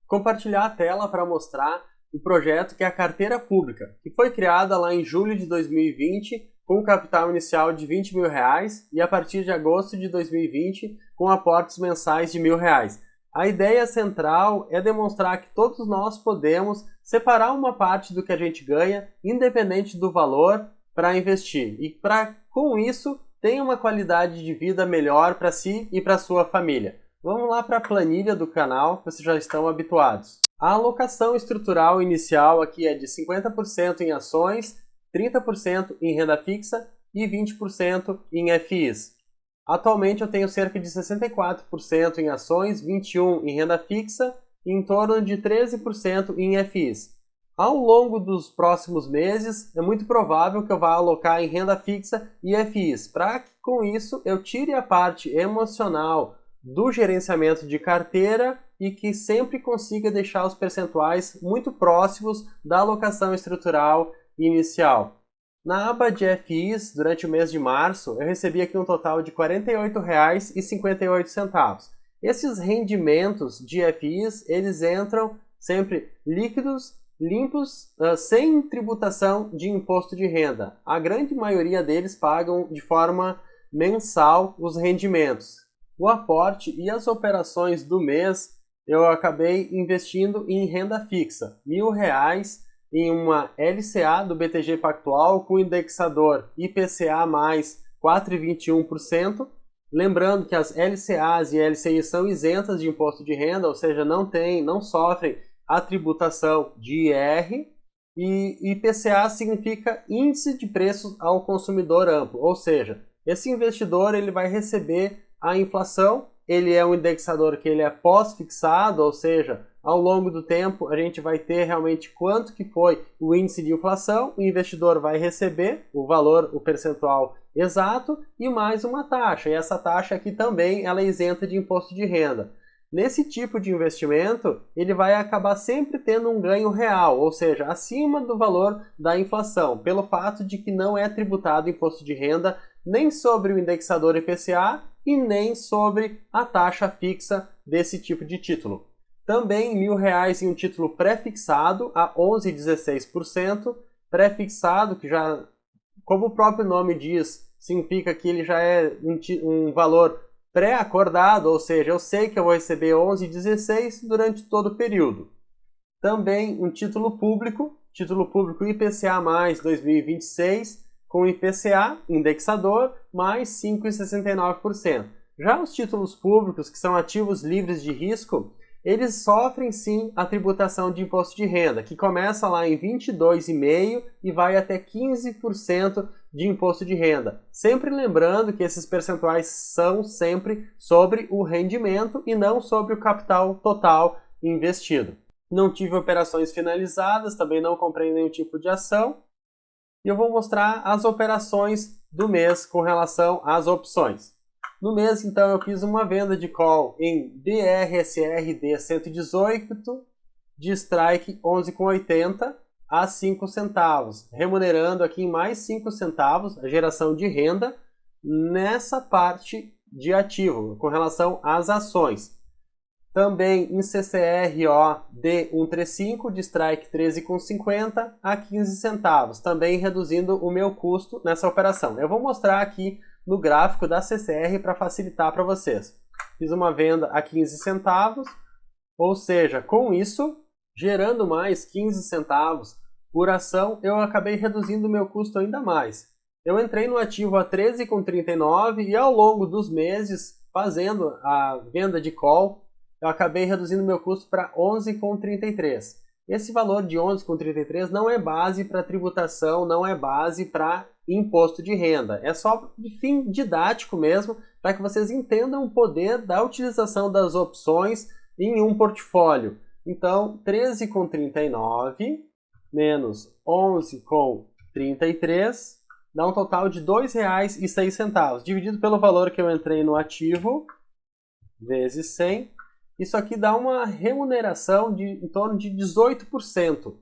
compartilhar a tela para mostrar o projeto que é a Carteira Pública, que foi criada lá em julho de 2020 com um capital inicial de R$20 mil e a partir de agosto de 2020 com aportes mensais de R$1.000. A ideia central é demonstrar que todos nós podemos separar uma parte do que a gente ganha, independente do valor, para investir e para, com isso, ter uma qualidade de vida melhor para si e para sua família. Vamos lá para a planilha do canal, que vocês já estão habituados. A alocação estrutural inicial aqui é de 50% em ações, 30% em renda fixa e 20% em FIs. Atualmente eu tenho cerca de 64% em ações, 21% em renda fixa e em torno de 13% em FIs. Ao longo dos próximos meses, é muito provável que eu vá alocar em renda fixa e FIs, para que com isso eu tire a parte emocional do gerenciamento de carteira e que sempre consiga deixar os percentuais muito próximos da alocação estrutural inicial. Na aba de FIs, durante o mês de março, eu recebi aqui um total de R$ 48,58. Esses rendimentos de FIs, eles entram sempre líquidos, limpos, sem tributação de imposto de renda. A grande maioria deles pagam de forma mensal os rendimentos. O aporte e as operações do mês, eu acabei investindo em renda fixa, R$1.000 em uma LCA do BTG Pactual com indexador IPCA mais 4,21%. Lembrando que as LCAs e LCIs são isentas de imposto de renda, ou seja, não sofrem a tributação de IR. E IPCA significa Índice de Preços ao Consumidor Amplo, ou seja, esse investidor ele vai receber a inflação, ele é um indexador que ele é pós-fixado, ou seja, ao longo do tempo a gente vai ter realmente quanto que foi o índice de inflação, o investidor vai receber o valor, o percentual exato e mais uma taxa, e essa taxa aqui também ela é isenta de imposto de renda. Nesse tipo de investimento, ele vai acabar sempre tendo um ganho real, ou seja, acima do valor da inflação, pelo fato de que não é tributado imposto de renda nem sobre o indexador IPCA e nem sobre a taxa fixa desse tipo de título. Também R$1.000 em um título pré-fixado a 11,16%, pré-fixado que já, como o próprio nome diz, significa que ele já é um valor pré-acordado, ou seja, eu sei que eu vou receber 11,16 durante todo o período. Também um título público IPCA mais 2026, com IPCA, indexador, mais 5,69%. Já os títulos públicos, que são ativos livres de risco, eles sofrem sim a tributação de imposto de renda, que começa lá em 22,5% e vai até 15% de imposto de renda. Sempre lembrando que esses percentuais são sempre sobre o rendimento e não sobre o capital total investido. Não tive operações finalizadas, também não comprei nenhum tipo de ação. E eu vou mostrar as operações do mês com relação às opções. No mês, então, eu fiz uma venda de call em BRSRD 118, de strike 11,80 a 5 centavos, remunerando aqui em mais 5 centavos a geração de renda nessa parte de ativo, com relação às ações. Também em CCRO D135, de strike 13,50 a 15 centavos, também reduzindo o meu custo nessa operação. Eu vou mostrar aqui no gráfico da CCR para facilitar para vocês. Fiz uma venda a 15 centavos, ou seja, com isso, gerando mais 15 centavos por ação, eu acabei reduzindo o meu custo ainda mais. Eu entrei no ativo a 13,39 e ao longo dos meses, fazendo a venda de call, eu acabei reduzindo meu custo para 11,33. Esse valor de 11,33 não é base para tributação, não é base para imposto de renda. É só de fim didático mesmo, para que vocês entendam o poder da utilização das opções em um portfólio. Então, 13,39 menos 11,33 dá um total de R$ 2,06, dividido pelo valor que eu entrei no ativo, vezes 100. Isso aqui dá uma remuneração de em torno de 18%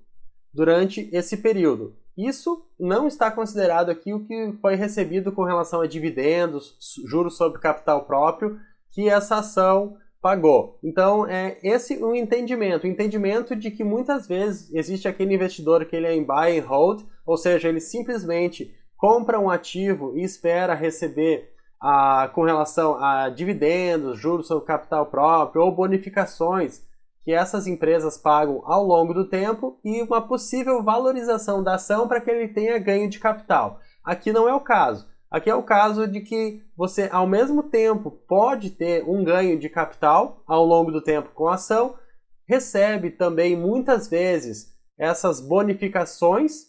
durante esse período. Isso não está considerado aqui o que foi recebido com relação a dividendos, juros sobre capital próprio, que essa ação pagou. Então, é esse o entendimento de que muitas vezes existe aquele investidor que ele é em buy and hold, ou seja, ele simplesmente compra um ativo e espera receber com relação a dividendos, juros sobre capital próprio ou bonificações que essas empresas pagam ao longo do tempo e uma possível valorização da ação para que ele tenha ganho de capital. Aqui não é o caso. Aqui é o caso de que você, ao mesmo tempo, pode ter um ganho de capital ao longo do tempo com a ação, recebe também, muitas vezes, essas bonificações,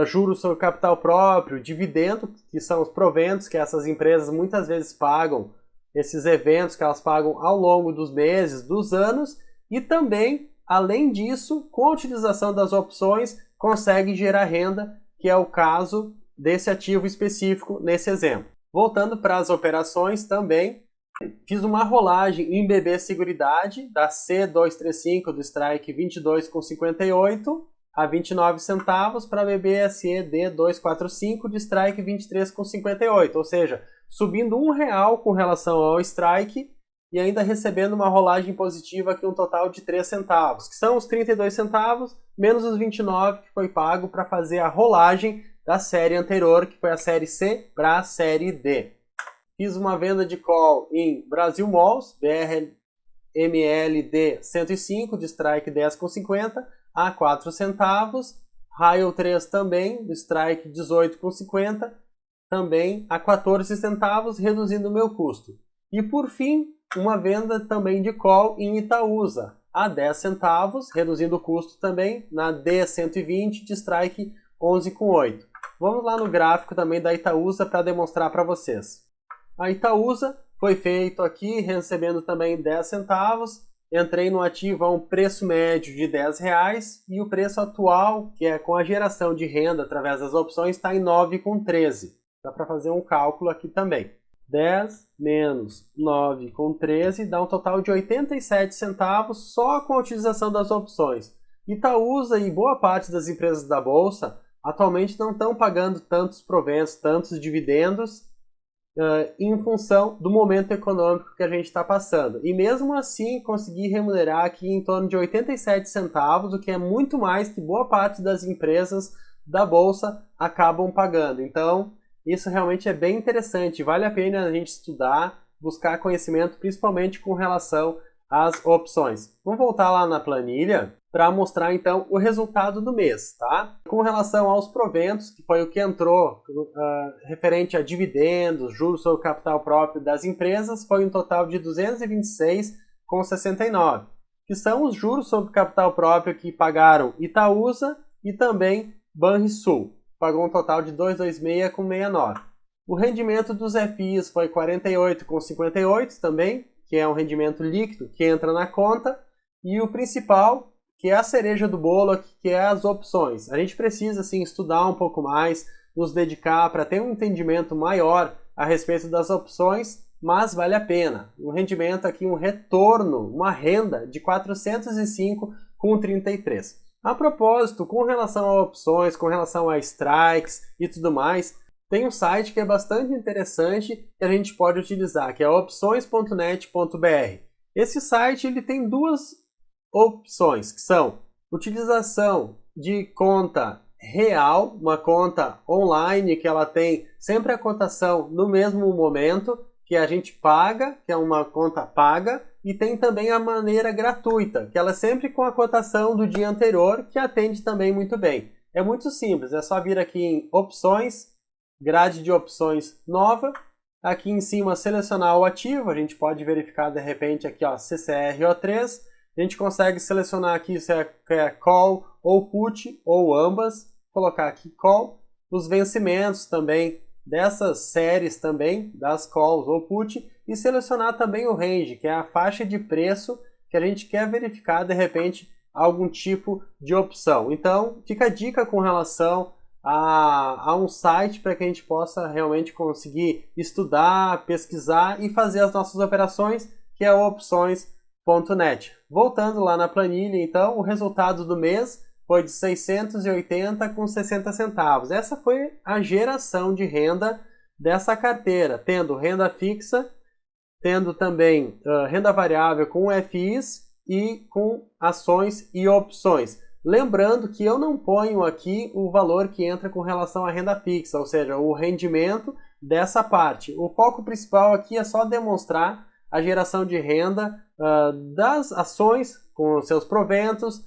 juros sobre capital próprio, dividendo, que são os proventos que essas empresas muitas vezes pagam, esses eventos que elas pagam ao longo dos meses, dos anos, e também, além disso, com a utilização das opções, consegue gerar renda, que é o caso desse ativo específico nesse exemplo. Voltando para as operações também, fiz uma rolagem em BB Seguridade da C235 do strike 22,58 a 29 centavos para BBSE D245 de strike 23,58, ou seja, subindo R$1 com relação ao strike e ainda recebendo uma rolagem positiva aqui, um total de 3 centavos, que são os 32 centavos menos os 29 que foi pago para fazer a rolagem da série anterior, que foi a série C para a série D. Fiz uma venda de call em Brasil Malls, BRMLD 105, de strike 10,50 a 4 centavos. Raio 3 também, do strike 18,50, também a 14 centavos, reduzindo o meu custo. E por fim, uma venda também de call em Itaúsa, a 10 centavos, reduzindo o custo também, na D120, de strike 11,8. Vamos lá no gráfico também da Itaúsa para demonstrar para vocês. A Itaúsa foi feito aqui recebendo também 10 centavos. Entrei no ativo a um preço médio de R$10 e o preço atual, que é com a geração de renda através das opções, está em 9,13. Dá para fazer um cálculo aqui também. 10 menos 9,13 dá um total de 87 centavos só com a utilização das opções. Itaúsa e boa parte das empresas da Bolsa atualmente não estão pagando tantos proventos, tantos dividendos em função do momento econômico que a gente está passando. E mesmo assim conseguir remunerar aqui em torno de 87 centavos, o que é muito mais que boa parte das empresas da Bolsa acabam pagando. Então, isso realmente é bem interessante. Vale a pena a gente estudar, buscar conhecimento, principalmente com relação às opções. Vamos voltar lá na planilha para mostrar então o resultado do mês, tá? Com relação aos proventos, que foi o que entrou referente a dividendos, juros sobre o capital próprio das empresas, foi um total de 226,69, que são os juros sobre o capital próprio que pagaram Itaúsa e também Banrisul, pagou um total de 226,69. O rendimento dos FIs foi 48,58 também, que é um rendimento líquido que entra na conta, e o principal, que é a cereja do bolo, que é as opções. A gente precisa assim, estudar um pouco mais, nos dedicar para ter um entendimento maior a respeito das opções, mas vale a pena. Um rendimento aqui, um retorno, uma renda de 405,33. A propósito, com relação a opções, com relação a strikes e tudo mais, tem um site que é bastante interessante que a gente pode utilizar, que é opções.net.br. Esse site ele tem duas opções, que são utilização de conta real, uma conta online que ela tem sempre a cotação no mesmo momento, que a gente paga, que é uma conta paga, e tem também a maneira gratuita, que ela é sempre com a cotação do dia anterior, que atende também muito bem. É muito simples, é só vir aqui em opções, grade de opções nova, aqui em cima selecionar o ativo, a gente pode verificar de repente aqui ó, CCRO3, a gente consegue selecionar aqui se é call ou put ou ambas, colocar aqui call, os vencimentos também dessas séries também, das calls ou put, e selecionar também o range, que é a faixa de preço que a gente quer verificar de repente algum tipo de opção. Então fica a dica com relação a um site para que a gente possa realmente conseguir estudar, pesquisar e fazer as nossas operações, que é o opções.net. Voltando lá na planilha, então, o resultado do mês foi de 680,60 centavos. Essa foi a geração de renda dessa carteira, tendo renda fixa, tendo também renda variável com FIs e com ações e opções. Lembrando que eu não ponho aqui o valor que entra com relação à renda fixa, ou seja, o rendimento dessa parte. O foco principal aqui é só demonstrar a geração de renda das ações com seus proventos,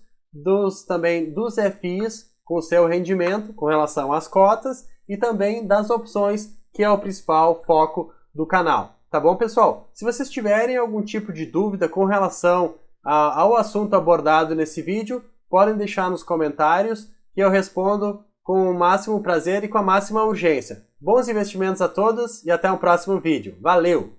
também dos FIs com seu rendimento com relação às cotas e também das opções, que é o principal foco do canal. Tá bom, pessoal? Se vocês tiverem algum tipo de dúvida com relação ao assunto abordado nesse vídeo, podem deixar nos comentários que eu respondo com o máximo prazer e com a máxima urgência. Bons investimentos a todos e até o próximo vídeo. Valeu!